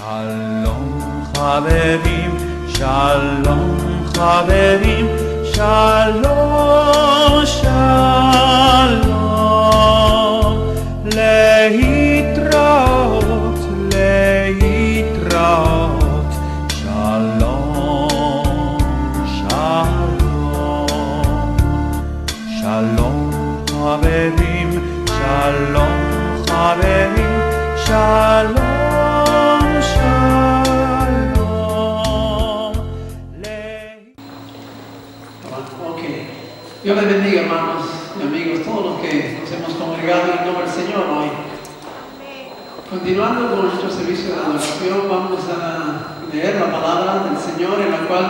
שלום חברים, שלום חברים, שלום שלום, להתראות, להתראות, שלום שלום, שלום חברים, שלום חברים, שלום Dios les bendiga, hermanos y amigos, todos los que nos hemos congregado en el nombre del Señor hoy. Continuando con nuestro servicio de adoración, vamos a leer la palabra del Señor, en la cual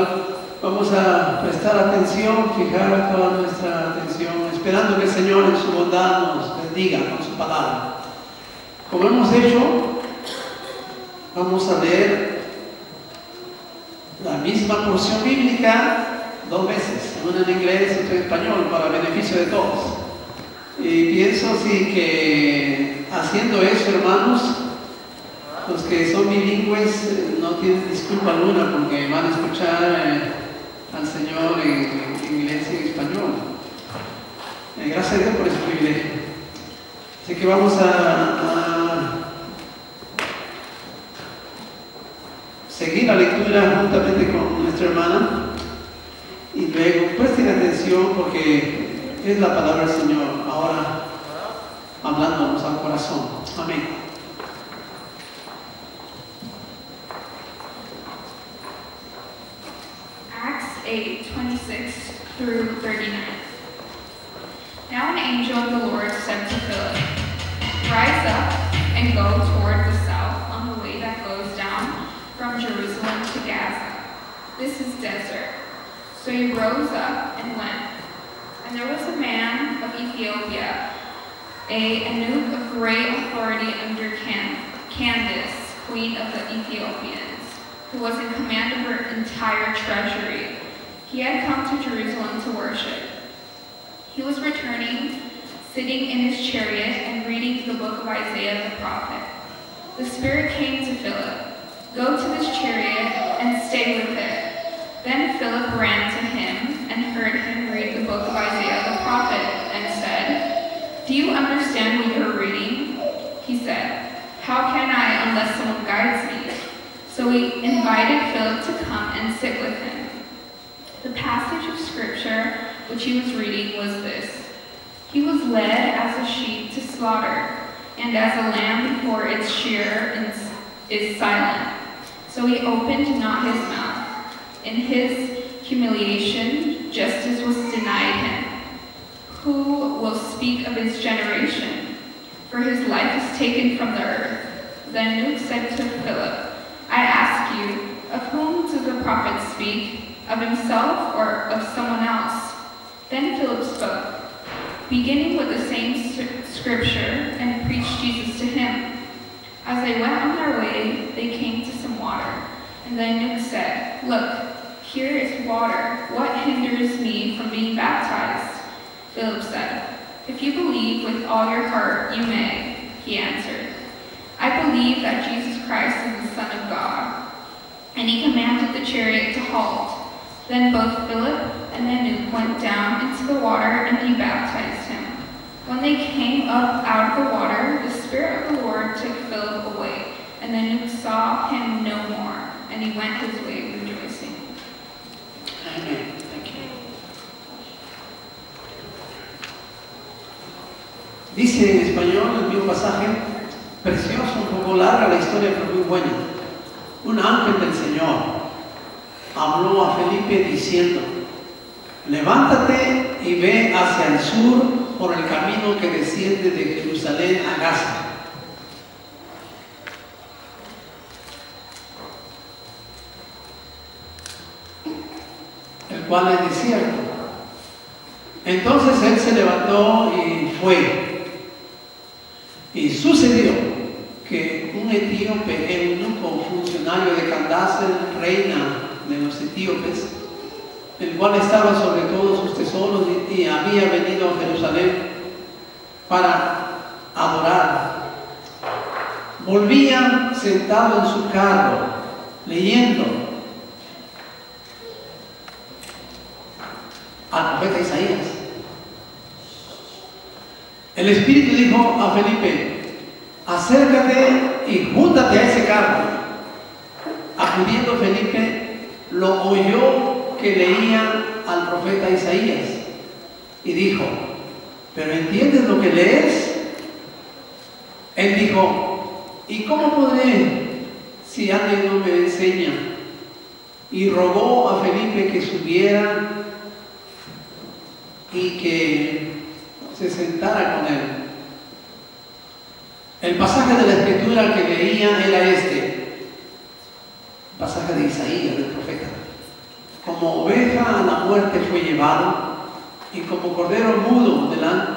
vamos a prestar atención, fijar toda nuestra atención, esperando que el Señor en su bondad nos bendiga con su palabra. Como hemos hecho, vamos a leer la misma porción bíblica 2 veces, una en inglés y otra en español, para beneficio de todos. Y pienso sí que haciendo eso, hermanos, los que son bilingües no tienen disculpa alguna porque van a escuchar al Señor en inglés y en español. Gracias a Dios por ese privilegio. Así que vamos a seguir la lectura juntamente con nuestra hermana. Y luego presten atención porque es la palabra del Señor ahora hablándonos al corazón. Amén. Acts 8:26 through 39. Now an angel of the Lord said to Philip, "Rise up and go toward the south on the way that goes down from Jerusalem to Gaza. This is desert." So he rose up and went. And there was a man of Ethiopia, a eunuch of great authority under Candace, queen of the Ethiopians, who was in command of her entire treasury. He had come to Jerusalem to worship. He was returning, sitting in his chariot and reading the book of Isaiah the prophet. The Spirit came to Philip, "Go to this chariot and stay with it." Then Philip ran to him and heard him read the book of Isaiah the prophet and said, "Do you understand what you are reading?" He said, "How can I unless someone guides me?" So he invited Philip to come and sit with him. The passage of scripture which he was reading was this: "He was led as a sheep to slaughter, and as a lamb before its shearer is silent, so he opened not his mouth. In his humiliation, justice was denied him. Who will speak of his generation? For his life is taken from the earth." Then Luke said to Philip, "I ask you, of whom do the prophets speak? Of himself or of someone else?" Then Philip spoke, beginning with the same scripture, and preached Jesus to him. As they went on their way, they came to some water. And then Luke said, "Look, here is water. What hinders me from being baptized?" Philip said, "If you believe with all your heart, you may." He answered, "I believe that Jesus Christ is the Son of God." And he commanded the chariot to halt. Then both Philip and Luke went down into the water, and he baptized him. When they came up out of the water, the Spirit of the Lord took Philip away, and Luke saw him no more, and he went his way rejoicing. Amén. Thank you. Dice en español el mismo pasaje, precioso, un poco larga la historia, pero muy buena. Un ángel del Señor habló a Felipe diciendo, "Levántate y ve hacia el sur por el camino que desciende de Jerusalén a Gaza." El cual es desierto. Entonces él se levantó y fue. Y sucedió que un etíope, eunuco, funcionario de Candace, reina de los etíopes, el cual estaba sobre todos sus tesoros y había venido a Jerusalén para adorar, volvía sentado en su carro, leyendo al profeta Isaías. El Espíritu dijo a Felipe: acércate y júntate a ese carro. Acudiendo Felipe, lo oyó que leía al profeta Isaías y dijo: ¿pero entiendes lo que lees? Él dijo: ¿y cómo podré si alguien no me enseña? Y rogó a Felipe que subiera y que se sentara con él. El pasaje de la escritura que leía era este, pasaje de Isaías, del profeta. Como oveja a la muerte fue llevado, y como cordero mudo delante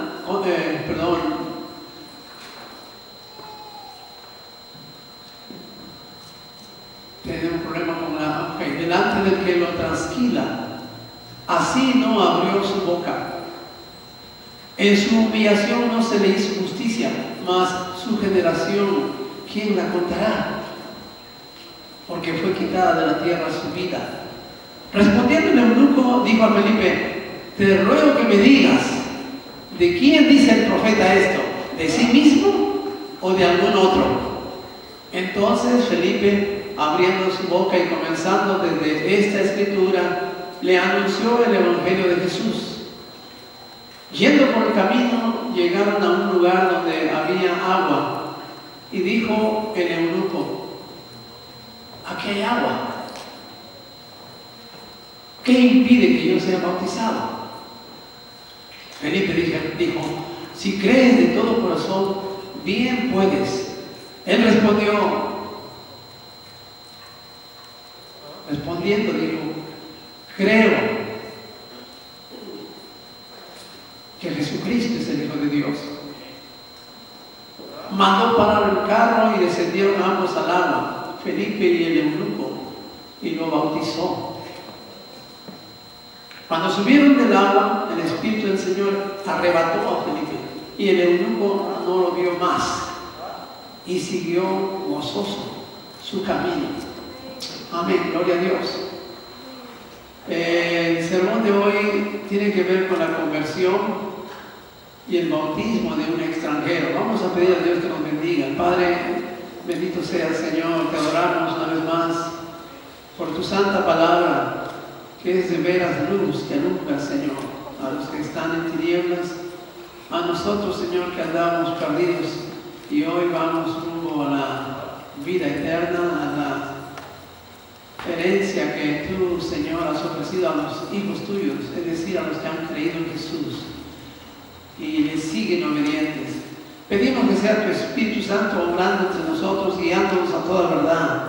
del que lo trasquila, así no abrió su boca. En su humillación no se le hizo justicia, mas su generación, ¿quién la contará? Porque fue quitada de la tierra su vida. Respondiendo el eunuco, dijo a Felipe: te ruego que me digas, ¿de quién dice el profeta esto? ¿De sí mismo o de algún otro? Entonces Felipe, abriendo su boca y comenzando desde esta escritura, le anunció el evangelio de Jesús. Yendo por el camino, llegaron a un lugar donde había agua, y dijo el eunuco: aquí hay agua, ¿qué impide que yo sea bautizado? Felipe dijo: si crees de todo corazón, bien puedes. Él respondiendo dijo: creo que Jesucristo es el Hijo de Dios. Mandó parar el carro y descendieron ambos al agua, Felipe y el eunuco, y lo bautizó. Cuando subieron del agua, el Espíritu del Señor arrebató a Felipe, y el eunuco no lo vio más, y siguió gozoso su camino. Amén, gloria a Dios. El sermón de hoy tiene que ver con la conversión y el bautismo de un extranjero. Vamos a pedir a Dios que nos bendiga. Padre, bendito sea el Señor, te adoramos una vez más por tu santa palabra, que es de veras luz que alumbra, Señor, a los que están en tinieblas, a nosotros, Señor, que andamos perdidos y hoy vamos rumbo a la vida eterna, a la herencia que tú, Señor, has ofrecido a los hijos tuyos, es decir, a los que han creído en Jesús y les siguen obedientes. Pedimos que sea tu Espíritu Santo obrando entre nosotros, guiándonos a toda verdad,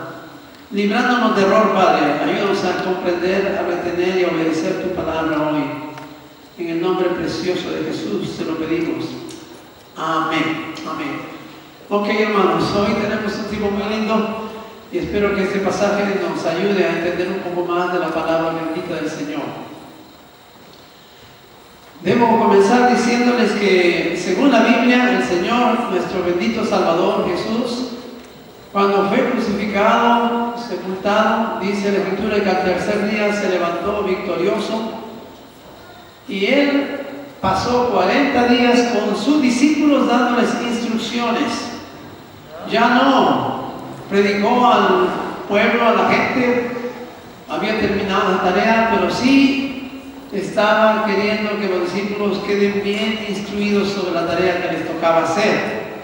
librándonos de error, Padre. Ayúdanos a comprender, a retener y a obedecer tu palabra hoy. En el nombre precioso de Jesús te lo pedimos. Amén. Amén. Ok, hermanos, hoy tenemos un tiempo muy lindo y espero que este pasaje nos ayude a entender un poco más de la palabra bendita del Señor. Debo comenzar diciéndoles que, según la Biblia, el Señor, nuestro bendito Salvador Jesús, cuando fue crucificado, sepultado, dice la Escritura que al tercer día se levantó victorioso, y Él pasó 40 días con sus discípulos dándoles instrucciones. Ya no predicó al pueblo, a la gente, había terminado la tarea, pero sí estaba queriendo que los discípulos queden bien instruidos sobre la tarea que les tocaba hacer.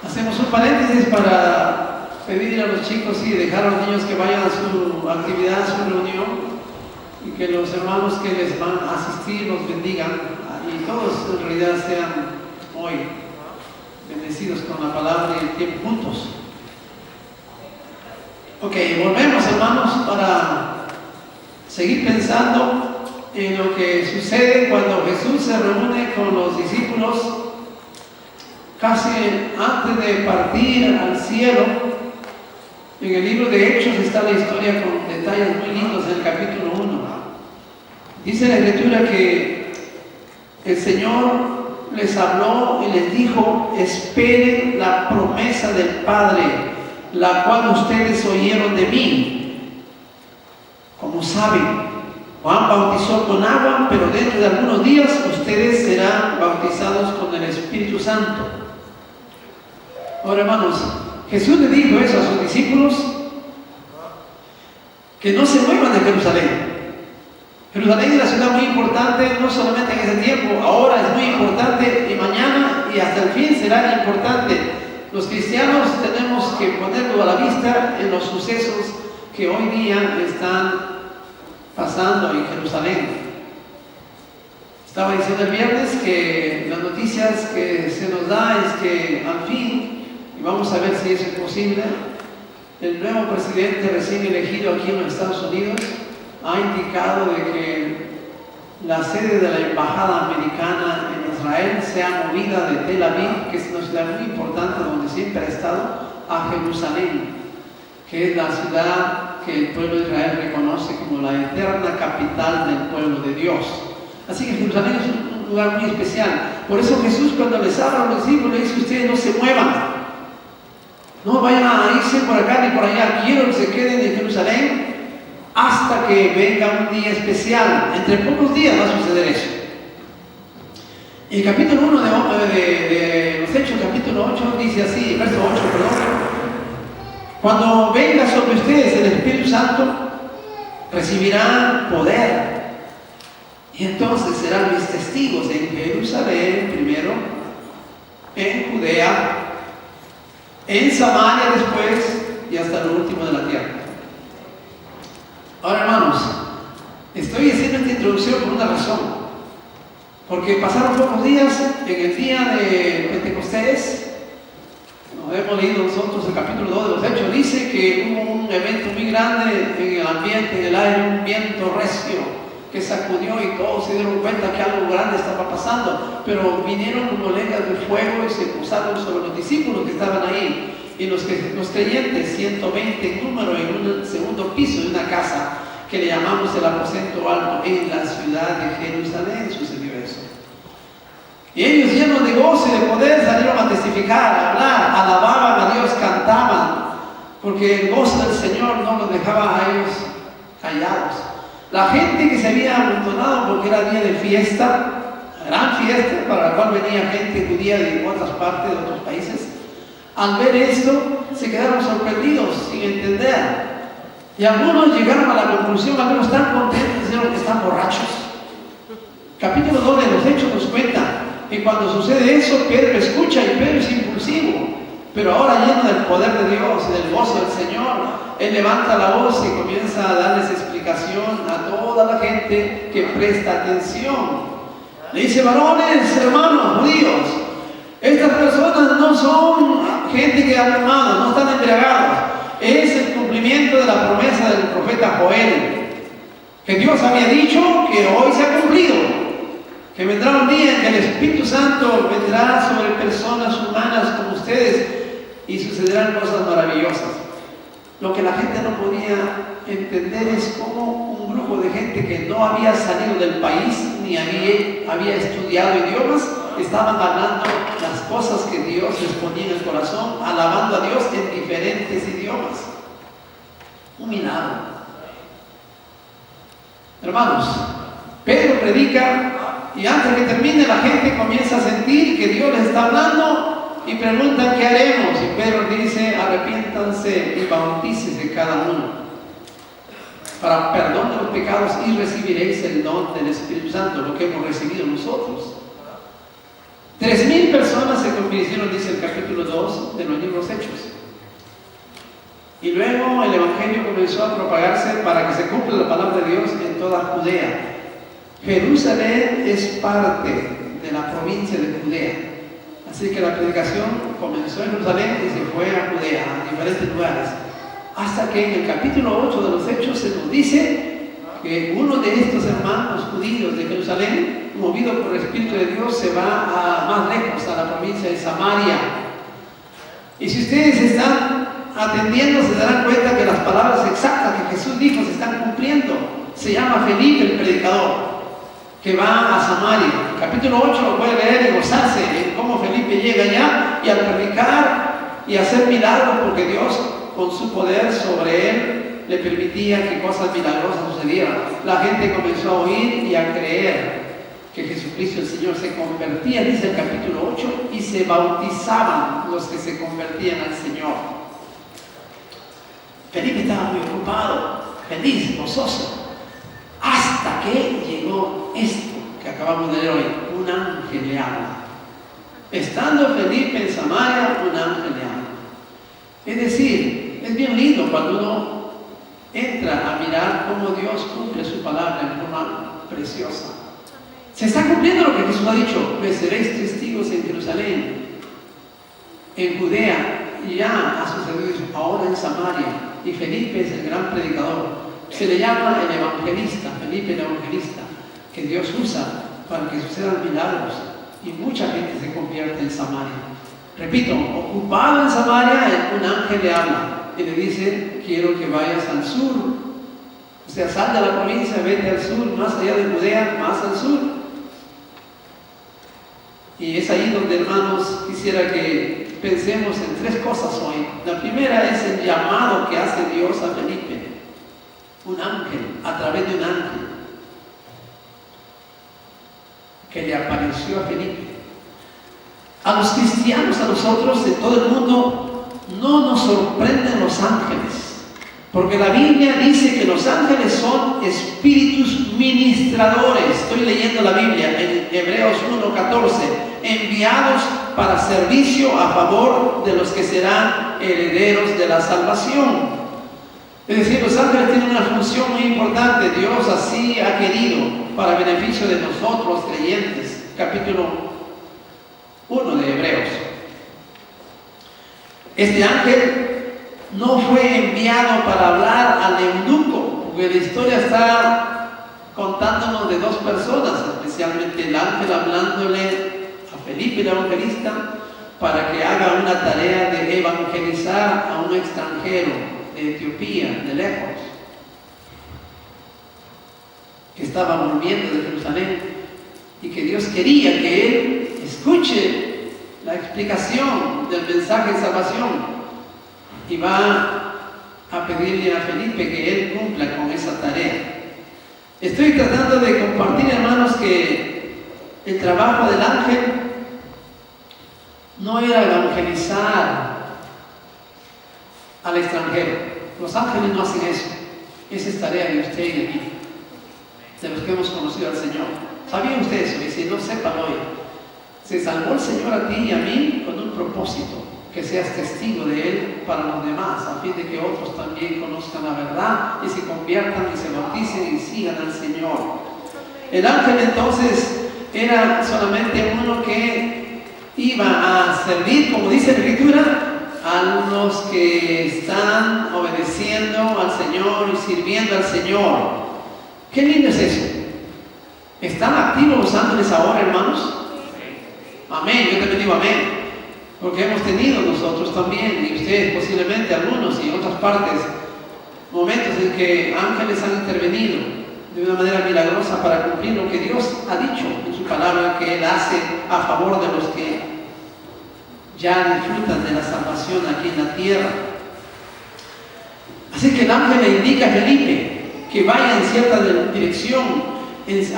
Hacemos un paréntesis para pedir a los chicos y dejar a los niños que vayan a su actividad, a su reunión, y que los hermanos que les van a asistir los bendigan, y todos en realidad sean hoy bendecidos con la palabra y el tiempo juntos. Ok, volvemos, hermanos, para seguir pensando en lo que sucede cuando Jesús se reúne con los discípulos casi antes de partir al cielo. En el libro de Hechos está la historia con detalles muy lindos en el capítulo 1. Dice la Escritura que el Señor les habló y les dijo: esperen la promesa del Padre, la cual ustedes oyeron de mí. Como saben, Juan bautizó con agua, pero dentro de algunos días ustedes serán bautizados con el Espíritu Santo. Ahora, hermanos, Jesús le dijo eso a sus discípulos, que no se muevan de Jerusalén. Jerusalén es una ciudad muy importante, no solamente en ese tiempo, ahora es muy importante, y mañana y hasta el fin será importante. Los cristianos tenemos que ponerlo a la vista en los sucesos que hoy día están pasando en Jerusalén. Estaba diciendo el viernes que las noticias que se nos da es que al fin, y vamos a ver si eso es posible, el nuevo presidente recién elegido aquí en los Estados Unidos ha indicado de que la sede de la embajada americana en Israel sea movida de Tel Aviv, que es una ciudad muy importante donde siempre ha estado, a Jerusalén, que es la ciudad que el pueblo de Israel reconoce como la eterna capital del pueblo de Dios. Así que Jerusalén es un lugar muy especial. Por eso Jesús, cuando les habla a los discípulos, le dice: ustedes no se muevan, no vayan a irse por acá ni por allá, quiero que se queden en Jerusalén hasta que venga un día especial. Entre pocos días va a suceder eso. En el capítulo 1 de los Hechos, capítulo 8, dice así, verso 8, perdón: cuando venga sobre ustedes el Espíritu Santo, recibirán poder, y entonces serán mis testigos en Jerusalén primero, en Judea, en Samaria después, y hasta lo último de la tierra. Ahora, hermanos, estoy haciendo esta introducción por una razón, porque pasaron pocos días. En el día de Pentecostés, hemos leído nosotros el capítulo 2 de los Hechos, dice que hubo un evento muy grande en el ambiente, en el aire, un viento recio que sacudió y todos se dieron cuenta que algo grande estaba pasando, pero vinieron como lenguas de fuego y se posaron sobre los discípulos que estaban ahí. Y los creyentes, 120 en número, en un segundo piso de una casa que le llamamos el aposento alto en la ciudad de Jerusalén, sucedió eso. Y ellos, llenos de gozo y de poder, salieron a testificar, a hablar, alababan a Dios, cantaban, porque el gozo del Señor no los dejaba a ellos callados. La gente que se había amontonado porque era día de fiesta, gran fiesta, para la cual venía gente judía de otras partes, de otros países, al ver esto se quedaron sorprendidos, sin entender. Y algunos llegaron a la conclusión, algunos tan contentos, dijeron que están borrachos. Capítulo 2 de los Hechos nos cuenta que cuando sucede eso, Pedro escucha, y Pedro es impulsivo, pero ahora lleno del poder de Dios y del gozo del Señor, él levanta la voz y comienza a darles explicación a toda la gente que presta atención. Le dice: varones, hermanos judíos, estas personas no son gente que ha tomado, no están embriagados. Es el cumplimiento de la promesa del profeta Joel, que Dios había dicho que hoy se ha cumplido, que vendrá un día en que el Espíritu Santo vendrá sobre personas humanas como ustedes y sucederán cosas maravillosas. Lo que la gente no podía entender es cómo un grupo de gente que no había salido del país ni había estudiado idiomas estaban hablando las cosas que Dios les ponía en el corazón, alabando a Dios en diferentes idiomas. Un milagro. Hermanos, Pedro predica, y antes que termine la gente comienza a sentir que Dios les está hablando y preguntan: ¿qué haremos? Y Pedro dice: arrepiéntanse y bautícese cada uno para perdón de los pecados y recibiréis el don del Espíritu Santo, lo que hemos recibido nosotros. 3,000 personas se convirtieron, dice el capítulo 2 de los libros Hechos. Y luego el Evangelio comenzó a propagarse para que se cumpla la palabra de Dios en toda Judea. Jerusalén es parte de la provincia de Judea. Así que la predicación comenzó en Jerusalén y se fue a Judea, a diferentes lugares. Hasta que en el capítulo 8 de los Hechos se nos dice que uno de estos hermanos judíos de Jerusalén, movido por el Espíritu de Dios, se va más lejos, a la provincia de Samaria. Y si ustedes están atendiendo, se darán cuenta que las palabras exactas que Jesús dijo se están cumpliendo. Se llama Felipe el predicador. que va a Samaria. El capítulo 8 lo puede leer y gozarse en cómo Felipe llega allá y al predicar y hacer milagros, porque Dios con su poder sobre él le permitía que cosas milagrosas sucedieran. La gente comenzó a oír y a creer que Jesucristo el Señor se convertía, dice el capítulo 8, y se bautizaban los que se convertían al Señor. Felipe estaba muy ocupado, feliz, gozoso, hasta que llegó esto que acabamos de leer hoy. Un ángel le habla. Estando Felipe en Samaria, un ángel le habla. Es decir, es bien lindo cuando uno entra a mirar cómo Dios cumple su palabra en forma preciosa. Se está cumpliendo lo que Jesús ha dicho: me seréis testigos en Jerusalén, en Judea, y ya ha sucedido eso, ahora en Samaria. Y Felipe es el gran predicador. Se le llama el evangelista, Felipe el evangelista, que Dios usa para que sucedan milagros y mucha gente se convierte en Samaria. Repito, ocupado en Samaria, un ángel le habla y le dice: quiero que vayas al sur. O sea, sal de la provincia, vete al sur, más allá de Judea, más al sur. Y es ahí donde, hermanos, quisiera que pensemos en tres cosas hoy. La primera es el llamado que hace Dios a Felipe. Un ángel, a través de un ángel, que le apareció a Felipe. A los cristianos, a nosotros, de todo el mundo, no nos sorprenden los ángeles, porque la Biblia dice que los ángeles son espíritus ministradores. Estoy leyendo la Biblia en Hebreos 1:14, enviados para servicio a favor de los que serán herederos de la salvación. Es decir, los ángeles tienen una función muy importante. Dios así ha querido, para beneficio de nosotros creyentes. Capítulo 1 de Hebreos. Este ángel no fue enviado para hablar al eunuco, porque la historia está contándonos de dos personas, especialmente el ángel hablándole a Felipe el evangelista para que haga una tarea de evangelizar a un extranjero de Etiopía, de lejos, que estaba volviendo de Jerusalén, y que Dios quería que él escuche la explicación del mensaje de salvación, y va a pedirle a Felipe que él cumpla con esa tarea. Estoy tratando de compartir, hermanos, que el trabajo del ángel no era evangelizar al extranjero. Los ángeles no hacen eso. Esa es tarea de usted y de mí, de los que hemos conocido al Señor. ¿Sabía usted eso? Y si no, sépanlo hoy. Se salvó el Señor a ti y a mí con un propósito: que seas testigo de Él para los demás, a fin de que otros también conozcan la verdad y se conviertan y se bauticen y sigan al Señor. El ángel entonces era solamente uno que iba a servir, como dice la Escritura, a los que están obedeciendo al Señor y sirviendo al Señor. ¿Qué lindo es eso? ¿Están activos los ángeles ahora, hermanos? Amén, yo también digo amén. Porque hemos tenido nosotros también, y ustedes posiblemente, algunos y en otras partes, momentos en que ángeles han intervenido de una manera milagrosa para cumplir lo que Dios ha dicho en su palabra que Él hace a favor de los que ya disfrutan de la salvación aquí en la tierra. Así que el ángel le indica a Felipe que vaya en cierta dirección,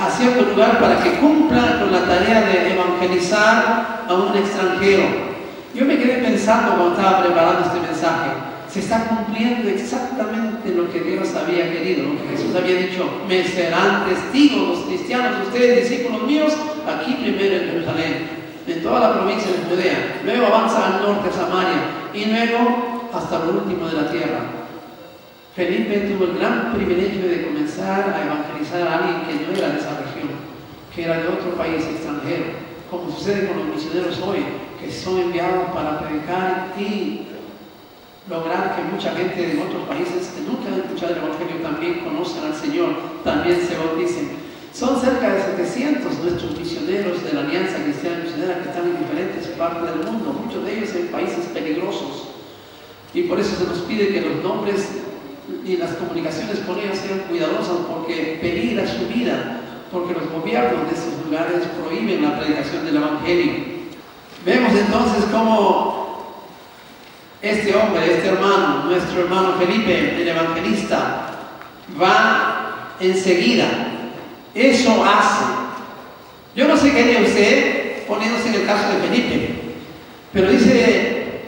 a cierto lugar, para que cumpla con la tarea de evangelizar a un extranjero. Yo me quedé pensando cuando estaba preparando este mensaje: se está cumpliendo exactamente lo que Dios había querido, lo que Jesús había dicho: me serán testigos los cristianos, ustedes discípulos míos, aquí primero en Jerusalén, en toda la provincia de Judea, luego avanza al norte a Samaria y luego hasta lo último de la tierra. Felipe tuvo el gran privilegio de comenzar a evangelizar a alguien que no era de esa región, que era de otro país extranjero, como sucede con los misioneros hoy, que son enviados para predicar y lograr que mucha gente de otros países que nunca han escuchado el Evangelio también conozcan al Señor, también se bauticen. Son cerca de 700 nuestros misioneros de la Alianza Cristiana Misionera que están en diferentes partes del mundo, muchos de ellos en países peligrosos, y por eso se nos pide que los nombres y las comunicaciones con ellos sean cuidadosas, porque peligra su vida porque los gobiernos de estos lugares prohíben la predicación del Evangelio. Vemos entonces cómo este hombre, este hermano, nuestro hermano Felipe, el evangelista, va enseguida. Eso hace. Yo no sé qué haría usted poniéndose en el caso de Felipe, pero dice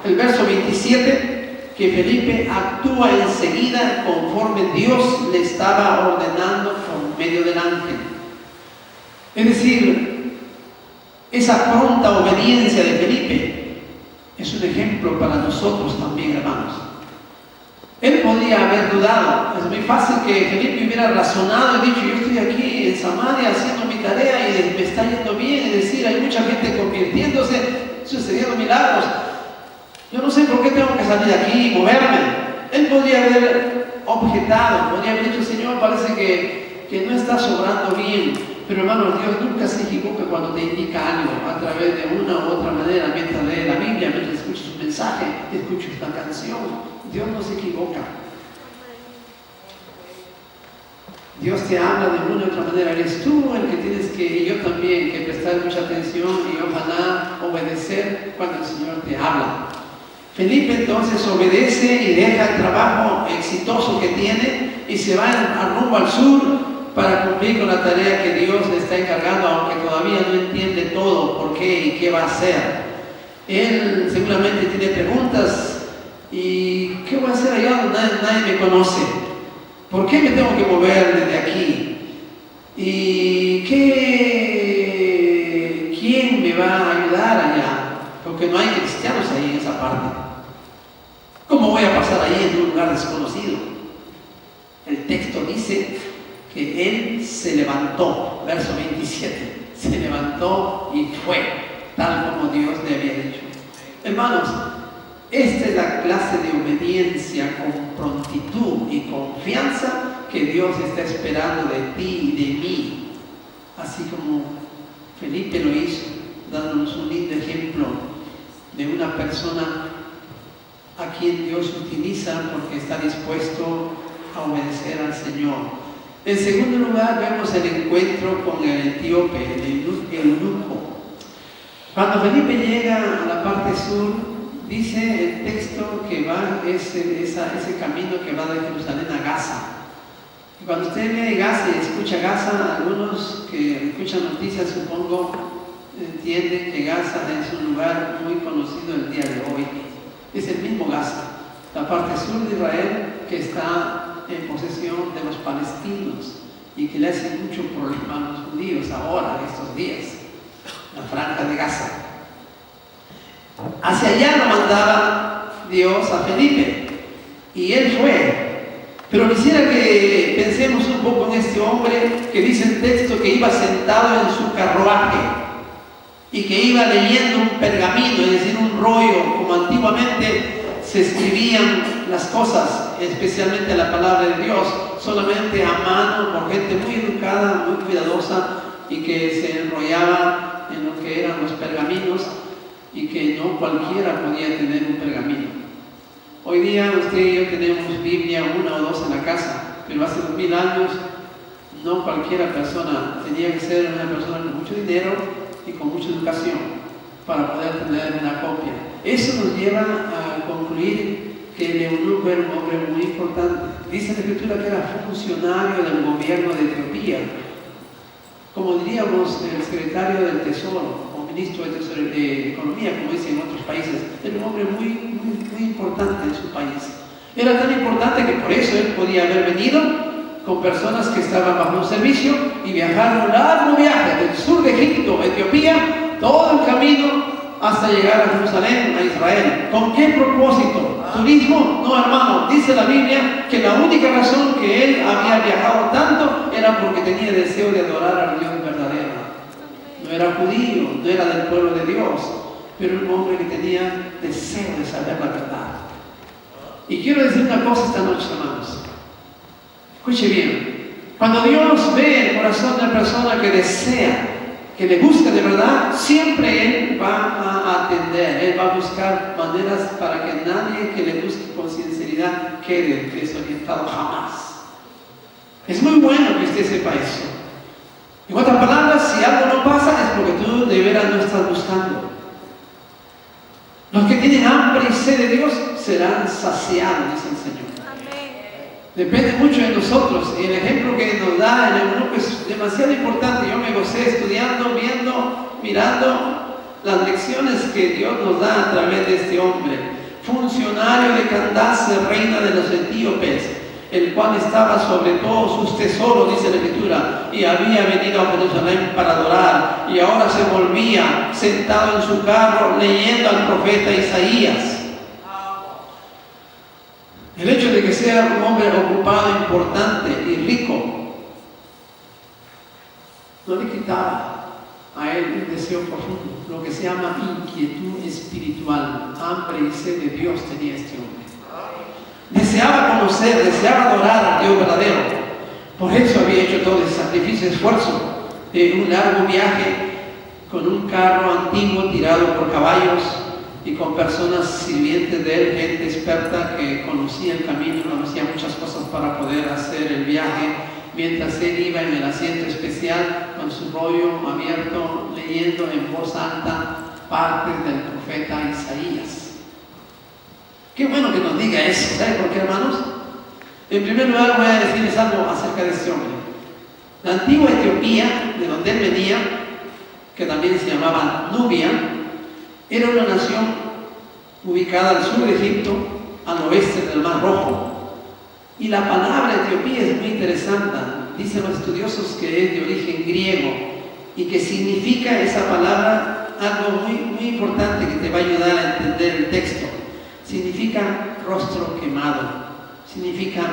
el verso 27 que Felipe actúa enseguida conforme Dios le estaba ordenando por medio del ángel. Es decir, esa pronta obediencia de Felipe es un ejemplo para nosotros también, hermanos. Él podría haber dudado. Es muy fácil que Felipe hubiera razonado y dicho: yo estoy aquí en Samaria haciendo mi tarea y me está yendo bien, es decir, hay mucha gente convirtiéndose, sucediendo milagros. Yo no sé por qué tengo que salir de aquí y moverme. Él podría haber objetado, podría haber dicho: Señor, parece que no está sobrando bien. Pero hermanos, Dios nunca se equivoca cuando te indica algo a través de una u otra manera, mientras lee la Biblia, mientras escuchas un mensaje, escuchas una canción. Dios no se equivoca. Dios te habla de una u otra manera. Eres tú el que tienes que, y yo también, que prestar mucha atención y ojalá obedecer cuando el Señor te habla. Felipe entonces obedece y deja el trabajo exitoso que tiene y se va a rumbo al sur para cumplir con la tarea que Dios le está encargando, aunque todavía no entiende todo, por qué y qué va a hacer. Él seguramente tiene preguntas: ¿y qué voy a hacer allá donde nadie me conoce? ¿Por qué me tengo que mover desde aquí? ¿Y quién me va a ayudar allá? Porque no hay cristianos ahí en esa parte. ¿Cómo voy a pasar ahí en un lugar desconocido? El texto dice que él se levantó, verso 27, se levantó y fue, tal como Dios le había dicho. Hermanos, esta es la clase de obediencia con prontitud y confianza que Dios está esperando de ti y de mí, así como Felipe lo hizo, dándonos un lindo ejemplo de una persona a quien Dios utiliza porque está dispuesto a obedecer al Señor. En segundo lugar, vemos el encuentro con el etíope, el eunuco. Cuando Felipe llega a la parte sur, dice el texto que va ese camino que va de Jerusalén a Gaza. Y cuando usted lee Gaza y escucha Gaza, algunos que escuchan noticias, supongo, entienden que Gaza es un lugar muy conocido el día de hoy. Es el mismo Gaza, la parte sur de Israel que está en posesión de los palestinos y que le hace mucho problema a los judíos ahora, en estos días, la franja de Gaza. Hacia allá lo mandaba Dios a Felipe y él fue. Pero quisiera que pensemos un poco en este hombre que dice el texto que iba sentado en su carruaje y que iba leyendo un pergamino, es decir, un rollo, como antiguamente se escribían las cosas, especialmente la palabra de Dios, solamente a mano, por gente muy educada, muy cuidadosa, y que se enrollaba en lo que eran los pergaminos, y que no cualquiera podía tener un pergamino. Hoy día usted y yo tenemos Biblia, una o dos en la casa, pero hace 2000 años no cualquiera persona, tenía que ser una persona con mucho dinero y con mucha educación para poder tener una copia. Eso nos lleva a concluir que el eunuco era un hombre muy importante. Dice la Escritura que era funcionario del gobierno de Etiopía, como diríamos el secretario del Tesoro o ministro de Economía, como dicen en otros países. Era un hombre muy importante en su país. Era tan importante que por eso él podía haber venido con personas que estaban bajo un servicio y viajar un largo viaje del sur de Egipto a Etiopía, todo el camino hasta llegar a Jerusalén, a Israel. ¿Con qué propósito? ¿Turismo? No, hermano. Dice la Biblia que la única razón que él había viajado tanto era porque tenía deseo de adorar al Dios verdadero. No era judío, no era del pueblo de Dios, pero un hombre que tenía deseo de saber la verdad. Y quiero decir una cosa esta noche, hermanos. Escuche bien. Cuando Dios ve el corazón de la persona que desea, que le busca de verdad, siempre Él va a atender, Él va a buscar maneras para que nadie que le busque con sinceridad quede desorientado jamás. Es muy bueno que usted sepa eso. En otras palabras, si algo no pasa es porque tú de veras no estás buscando. Los que tienen hambre y sed de Dios serán saciados, dice el Señor. Depende mucho de nosotros. El ejemplo que nos da el eunuco es demasiado importante. Yo me gocé estudiando, viendo, mirando las lecciones que Dios nos da a través de este hombre. Funcionario de Candace, reina de los etíopes, el cual estaba sobre todos sus tesoros, dice la Escritura, y había venido a Jerusalén para adorar, y ahora se volvía sentado en su carro leyendo al profeta Isaías. El hecho de que sea un hombre ocupado, importante y rico, no le quitaba a él un deseo profundo, lo que se llama inquietud espiritual, hambre y sed de Dios tenía este hombre. Deseaba conocer, deseaba adorar al Dios verdadero. Por eso había hecho todo ese sacrificio, esfuerzo de un largo viaje con un carro antiguo tirado por caballos y con personas sirvientes de él, gente experta que conocía el camino, conocía muchas cosas para poder hacer el viaje, mientras él iba en el asiento especial con su rollo abierto, leyendo en voz alta partes del profeta Isaías. Qué bueno que nos diga eso. ¿Saben por qué, hermanos? En primer lugar voy a decirles algo acerca de este hombre. La antigua Etiopía, de donde él venía, que también se llamaba Nubia, era una nación ubicada al sur de Egipto, al oeste del Mar Rojo. Y la palabra Etiopía es muy interesante. Dicen los estudiosos que es de origen griego y que significa esa palabra algo muy importante que te va a ayudar a entender el texto. Significa rostro quemado, significa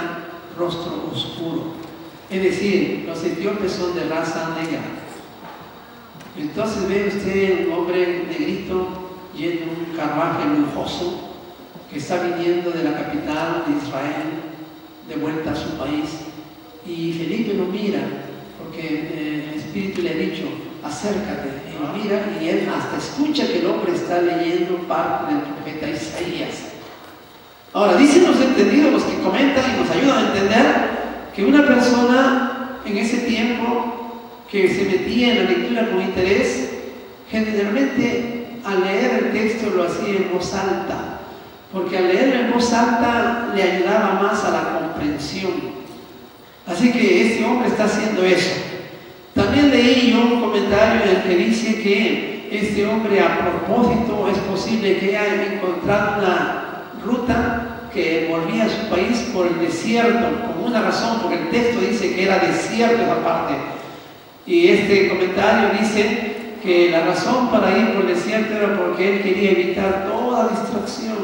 rostro oscuro. Es decir, los etíopes son de raza negra. Entonces ve usted un hombre negrito yendo en un carruaje lujoso que está viniendo de la capital de Israel de vuelta a su país. Y Felipe lo mira porque el Espíritu le ha dicho, acércate. Y lo mira y él hasta escucha que el hombre está leyendo parte del profeta Isaías. Ahora, dicen los entendidos, los que comentan y nos ayudan a entender, que una persona en ese tiempo que se metía en la lectura con interés, generalmente al leer el texto lo hacía en voz alta, porque al leerlo en voz alta le ayudaba más a la comprensión. Así que este hombre está haciendo eso. También leí yo un comentario en el que dice que este hombre a propósito es posible que haya encontrado una ruta que volvía a su país por el desierto, con una razón, porque el texto dice que era desierto esa parte. Y este comentario dice que la razón para ir por el desierto era porque él quería evitar toda distracción,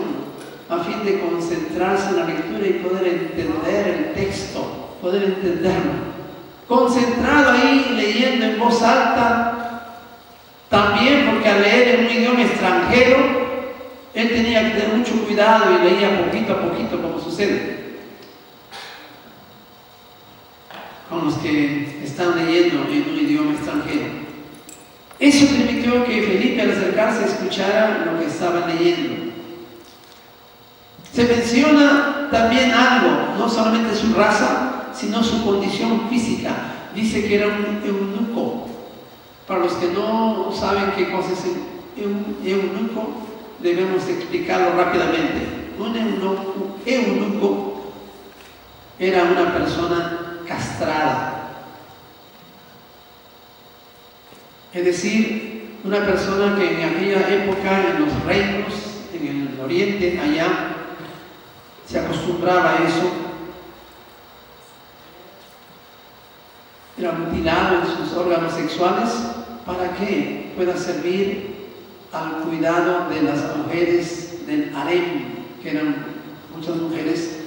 a fin de concentrarse en la lectura y poder entender el texto, poder entenderlo. Concentrado ahí, leyendo en voz alta, también porque al leer en un idioma extranjero, él tenía que tener mucho cuidado y leía poquito a poquito, como sucede con los que están leyendo en un idioma extranjero. Eso permitió que Felipe al acercarse escuchara lo que estaba leyendo. Se menciona también algo, no solamente su raza, sino su condición física. Dice que era un eunuco. Para los que no saben qué cosa es un eunuco, debemos explicarlo rápidamente. Un eunuco era una persona castrada. Es decir, una persona que en aquella época, en los reinos, en el oriente, allá, se acostumbraba a eso. Era mutilado en sus órganos sexuales para que pueda servir al cuidado de las mujeres del harem, que eran muchas mujeres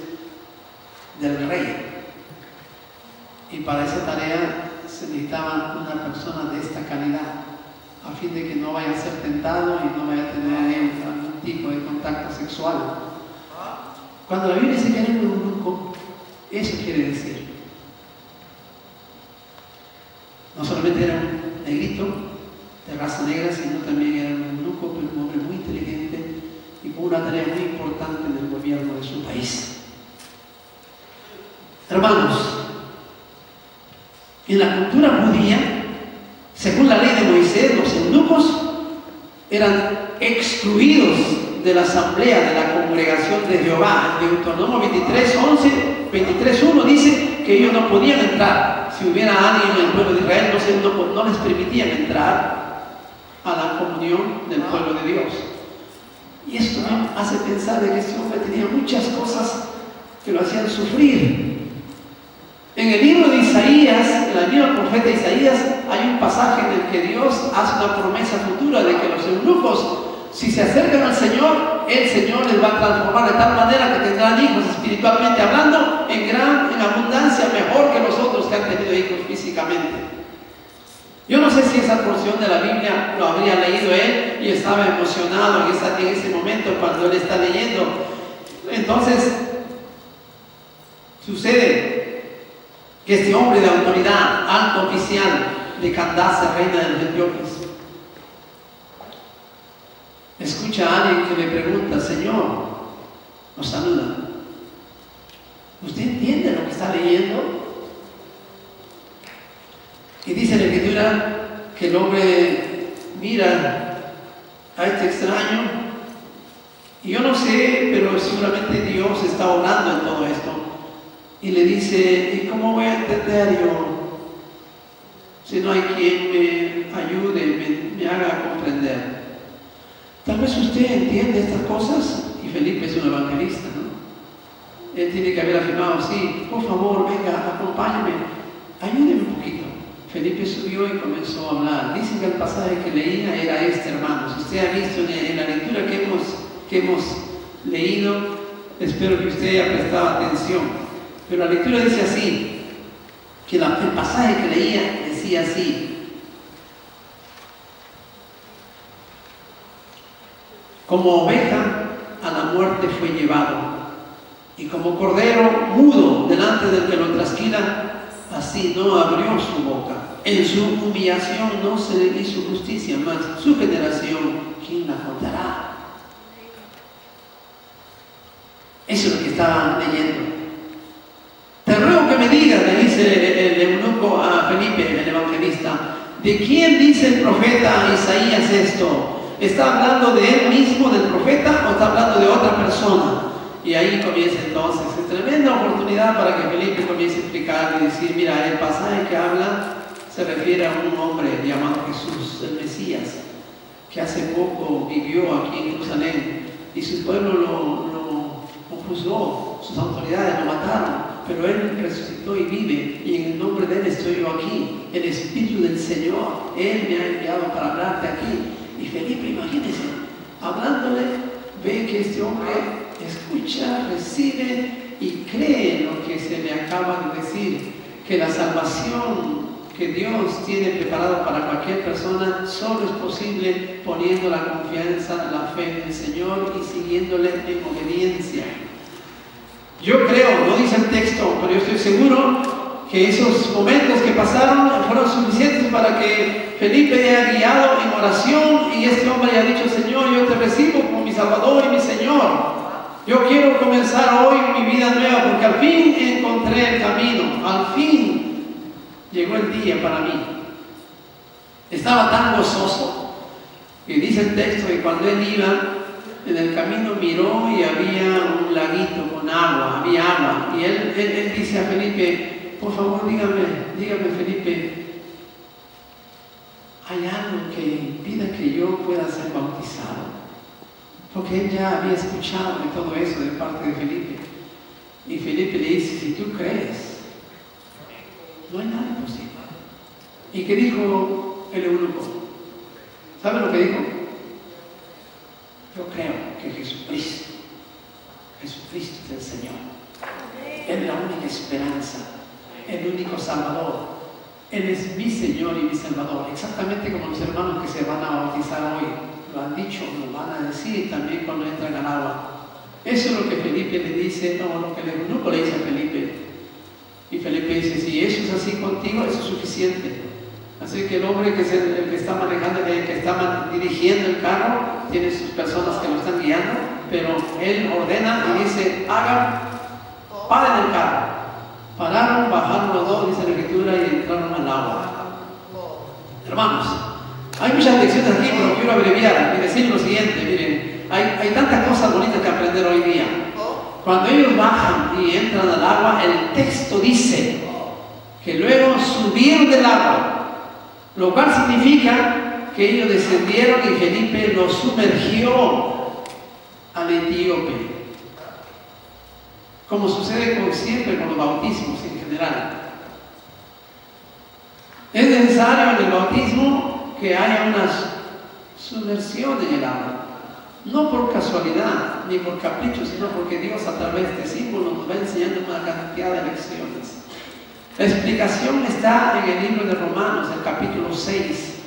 del rey. Y para esa tarea se necesitaba una persona de esta calidad, a fin de que no vaya a ser tentado y no vaya a tener algún tipo de contacto sexual. Cuando la Biblia dice que era un eunuco, eso quiere decir. No solamente era un negrito de raza negra, sino también era un eunuco, pero un hombre muy inteligente y con una tarea muy importante en el gobierno de su país. Hermanos, en la cultura judía Según la ley de Moisés, los eunucos eran excluidos de la asamblea de la congregación de Jehová. En Deuteronomio 23:1 dice que ellos no podían entrar. Si hubiera alguien en el pueblo de Israel, no les permitían entrar a la comunión del pueblo de Dios. Y esto me hace pensar de que este hombre tenía muchas cosas que lo hacían sufrir. En el libro de Isaías, en el libro del profeta Isaías, hay un pasaje en el que Dios hace una promesa futura de que los eunucos, si se acercan al Señor, el Señor les va a transformar de tal manera que tendrán hijos espiritualmente hablando en abundancia, mejor que los otros que han tenido hijos físicamente. Yo no sé si esa porción de la Biblia lo habría leído él y estaba emocionado en ese momento cuando él está leyendo. Entonces, sucede que este hombre de autoridad, alto oficial de Candace, reina de los etíopes, escucha a alguien que le pregunta: Señor, nos saluda, ¿usted entiende lo que está leyendo? Y dice la Escritura que el hombre mira a este extraño, y yo no sé, pero seguramente Dios está obrando en todo esto, y le dice: ¿y cómo voy a entender yo si no hay quien me ayude, me haga comprender? Tal vez usted entiende estas cosas, y Felipe es un evangelista, ¿no? Él tiene que haber afirmado: sí, por favor, venga, acompáñeme, ayúdeme un poquito. Felipe subió y comenzó a hablar. Dice que el pasaje que leía era este, hermanos. Si usted ha visto en la lectura que hemos leído, espero que usted haya prestado atención. Pero la lectura dice así, que el pasaje que leía decía así: como oveja a la muerte fue llevado, y como cordero mudo delante del que lo trasquila, así no abrió su boca. En su humillación no se le hizo justicia, mas su generación, ¿quién la contará? Eso es lo que estaba leyendo. Te ruego que me digas, le dice el eunuco a Felipe, el evangelista, ¿de quién dice el profeta Isaías esto? ¿Está hablando de él mismo, del profeta, o está hablando de otra persona? Y ahí comienza entonces tremenda oportunidad para que Felipe comience a explicar y decir: mira, el pasaje que habla se refiere a un hombre llamado Jesús, el Mesías, que hace poco vivió aquí en Jerusalén, y su pueblo lo juzgó, sus autoridades lo mataron, pero él resucitó y vive, y en el nombre de él estoy yo aquí. El Espíritu del Señor, él me ha enviado para hablarte aquí. Y Felipe, imagínense, hablándole, ve que este hombre escucha, recibe y cree en lo que se le acaba de decir, que la salvación que Dios tiene preparada para cualquier persona solo es posible poniendo la confianza, la fe en el Señor y siguiéndole en obediencia. Yo creo, no dice el texto, pero yo estoy seguro que esos momentos que pasaron fueron suficientes para que Felipe haya guiado en oración y este hombre haya dicho: Señor, yo te recibo como mi Salvador y mi Señor. Yo quiero comenzar hoy mi vida nueva porque al fin encontré el camino, al fin llegó el día para mí. Estaba tan gozoso que dice el texto que cuando él iba en el camino miró y había un laguito con agua, había agua. Y él dice a Felipe: por favor, dígame Felipe, ¿hay algo que impida que yo pueda ser bautizado? Porque él ya había escuchado de todo eso de parte de Felipe. Y Felipe le dice: si tú crees, no hay nada imposible. ¿Y qué dijo el eunuco? ¿Sabe lo que dijo? Yo creo que Jesucristo es el Señor. Él es la única esperanza, el único Salvador. Él es mi Señor y mi Salvador. Exactamente como los hermanos que se van a bautizar hoy lo han dicho, lo van a decir también cuando entran al agua. Eso es lo que Felipe le dice, no, lo que el eunuco le dice a Felipe. Y Felipe dice: si eso es así contigo, eso es suficiente. Así que el hombre que es el que está manejando, el que está dirigiendo el carro, tiene sus personas que lo están guiando, pero él ordena y dice: paren el carro. Pararon, bajaron los dos, dice la Escritura, y entraron al agua. Hermanos, hay muchas lecciones aquí, pero quiero abreviar y decir lo siguiente. Miren, hay tantas cosas bonitas que aprender hoy día. Cuando ellos bajan y entran al agua, el texto dice que luego subieron del agua, lo cual significa que ellos descendieron y Felipe los sumergió al etíope, como sucede siempre con los bautismos en general. Es necesario en el bautismo que haya una sumersión en el agua, no por casualidad ni por capricho, sino porque Dios a través de este símbolo nos va enseñando una cantidad de lecciones. La explicación está en el libro de Romanos, el capítulo 6,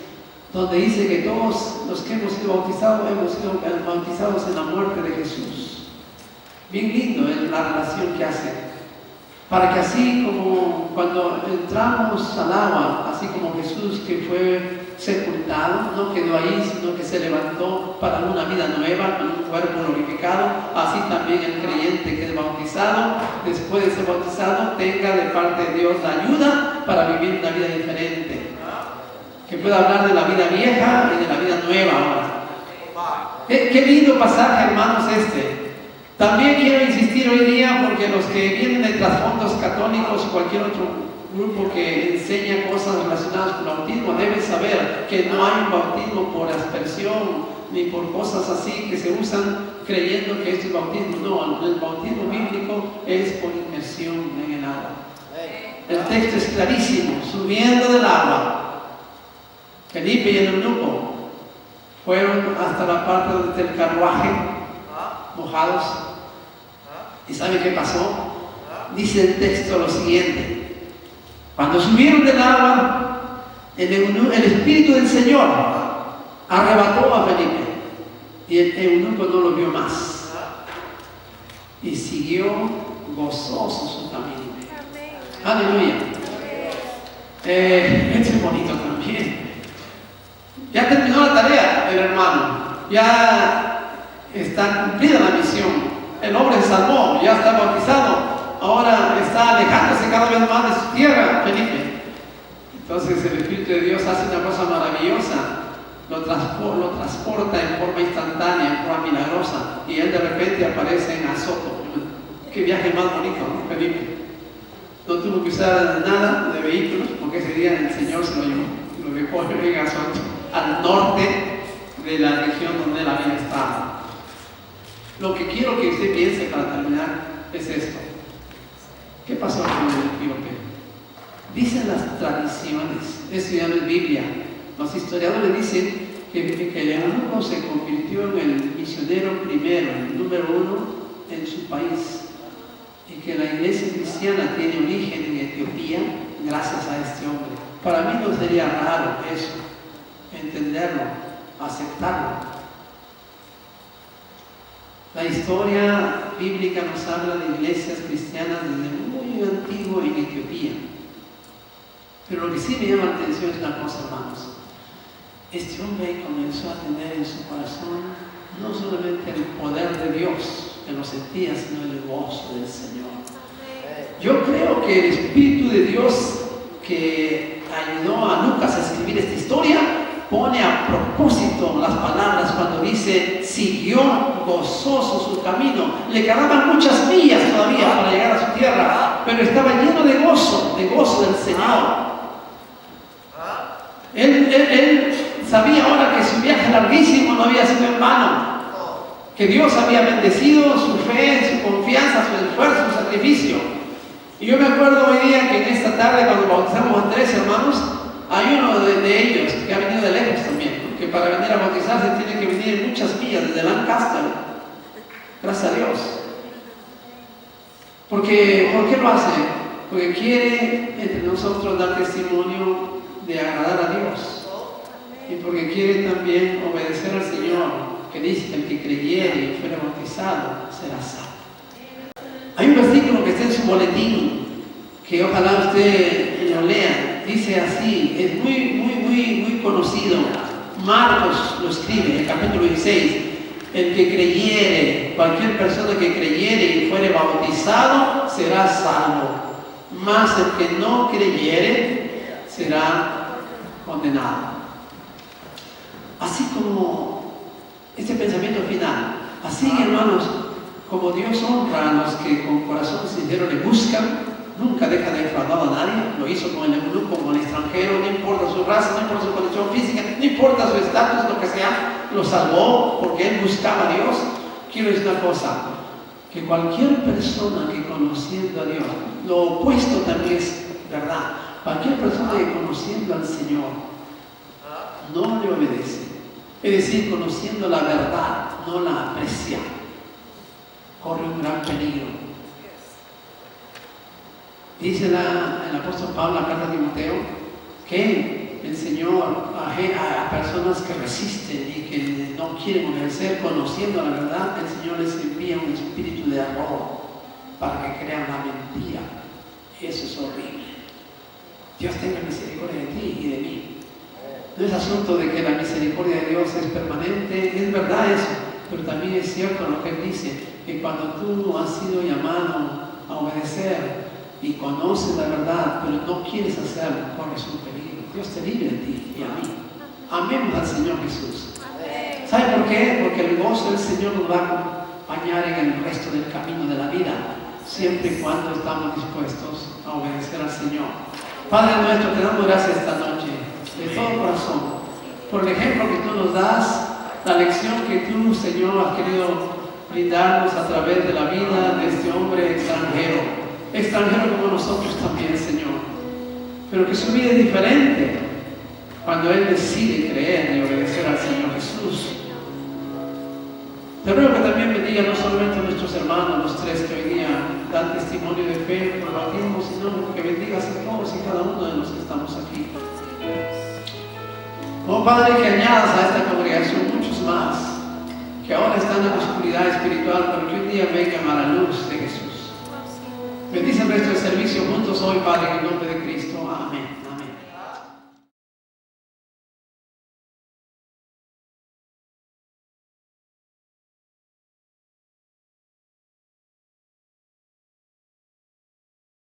donde dice que todos los que hemos sido bautizados en la muerte de Jesús. Bien lindo es la relación que hace, para que así como cuando entramos al agua, así como Jesús que fue sepultado, no quedó ahí, sino que se levantó para una vida nueva, con un cuerpo glorificado, así también el creyente que es bautizado, después de ser bautizado, tenga de parte de Dios la ayuda para vivir una vida diferente, que pueda hablar de la vida vieja y de la vida nueva ahora. Qué lindo pasaje, hermanos, este. También quiero insistir hoy día, porque los que vienen de trasfondos católicos o cualquier otro grupo que enseña cosas relacionadas con el bautismo deben saber que no hay un bautismo por aspersión ni por cosas así que se usan creyendo que esto es bautismo. No, el bautismo bíblico es por inmersión en el agua. El texto es clarísimo: subiendo del agua. Felipe y el eunuco fueron hasta la parte del carruaje, mojados. ¿Y sabe qué pasó? Dice el texto lo siguiente: cuando subieron del agua, el Espíritu del Señor arrebató a Felipe y el eunuco no lo vio más y siguió gozoso su camino. Aleluya. Esto es bonito también. Ya terminó la tarea el hermano, ya está cumplida la misión. El hombre se salvó, ya está bautizado, ahora está alejándose cada vez más de su tierra, Felipe. Entonces el Espíritu de Dios hace una cosa maravillosa, lo transporta en forma instantánea, en forma milagrosa, y él de repente aparece en Azoto. Qué viaje más bonito, ¿no, Felipe? No tuvo que usar nada de vehículos, porque ese día el Señor se lo llevó, lo dejó en Azoto, al norte de la región donde él había estado. Lo que quiero que usted piense para terminar es esto: ¿qué pasó con el etíope? Dicen las tradiciones, esto ya no es Biblia, los historiadores dicen que el eunuco se convirtió en el misionero primero, el número uno en su país, y que la iglesia cristiana tiene origen en Etiopía gracias a este hombre. Para mí no sería raro eso, entenderlo, aceptarlo. La historia bíblica nos habla de iglesias cristianas desde muy antiguo en Etiopía. Pero lo que sí me llama la atención es una cosa, hermanos. Este hombre comenzó a tener en su corazón no solamente el poder de Dios, que lo sentía, sino el gozo del Señor. Yo creo que el Espíritu de Dios que ayudó a Lucas a escribir esta historia pone a propósito las palabras cuando dice siguió gozoso su camino. Le quedaban muchas millas todavía para llegar a su tierra, pero estaba lleno de gozo del Señor. Él sabía ahora que su viaje larguísimo no había sido en vano, que Dios había bendecido su fe, su confianza, su esfuerzo, su sacrificio. Y yo me acuerdo hoy día que en esta tarde, cuando bautizamos a 3 hermanos, hay uno de ellos que ha venido de lejos también, porque para venir a bautizarse tiene que venir muchas millas desde Lancaster. Gracias a Dios. ¿Por qué lo hace? Porque quiere entre nosotros dar testimonio de agradar a Dios, y porque quiere también obedecer al Señor, que dice que el que creyere y fuera bautizado será salvo. Hay un versículo que está en su boletín, que ojalá usted lo lea. Dice así, es muy conocido. Marcos lo escribe en el capítulo 16. El que creyere, cualquier persona que creyere y fuere bautizado será salvo, mas el que no creyere será condenado. Así como este pensamiento final, así hermanos, como Dios honra a los que con corazón sincero le buscan, nunca deja de defraudar a nadie. Lo hizo con el eunuco, con el extranjero, no importa su raza, no importa su condición física, no importa su estatus, lo que sea, lo salvó porque él buscaba a Dios. Quiero decir una cosa, que cualquier persona que conociendo a Dios, lo opuesto también es verdad, cualquier persona que conociendo al Señor no le obedece, es decir, conociendo la verdad, no la aprecia, corre un gran peligro. Dice el apóstol Pablo en la carta a Timoteo que el Señor a personas que resisten y que no quieren obedecer conociendo la verdad, el Señor les envía un espíritu de error para que crean la mentira. Eso es horrible. Dios tenga misericordia de ti y de mí. No es asunto de que la misericordia de Dios es permanente, es verdad eso, pero también es cierto lo que Él dice, que cuando tú has sido llamado a obedecer y conoces la verdad, pero no quieres hacerlo, corres un peligro. Dios te libre de ti y a mí. Amemos al Señor Jesús. ¿Sabe por qué? Porque el gozo del Señor nos va a acompañar en el resto del camino de la vida, siempre y cuando estamos dispuestos a obedecer al Señor. Padre nuestro, te damos gracias esta noche, de todo corazón, por el ejemplo que tú nos das, la lección que tú, Señor, has querido brindarnos a través de la vida de este hombre extranjero como nosotros también, Señor, pero que su vida es diferente cuando Él decide creer y obedecer al Señor Jesús. Te ruego que también bendiga no solamente a nuestros hermanos, los tres que hoy día dan testimonio de fe por el bautismo, sino que bendigas a todos y cada uno de los que estamos aquí. Oh Padre, que añadas a esta congregación muchos más que ahora están en la oscuridad espiritual, pero que un día vengan a la luz de Jesús. Bendice el resto del servicio juntos hoy, Padre, en el nombre de Cristo. Amén.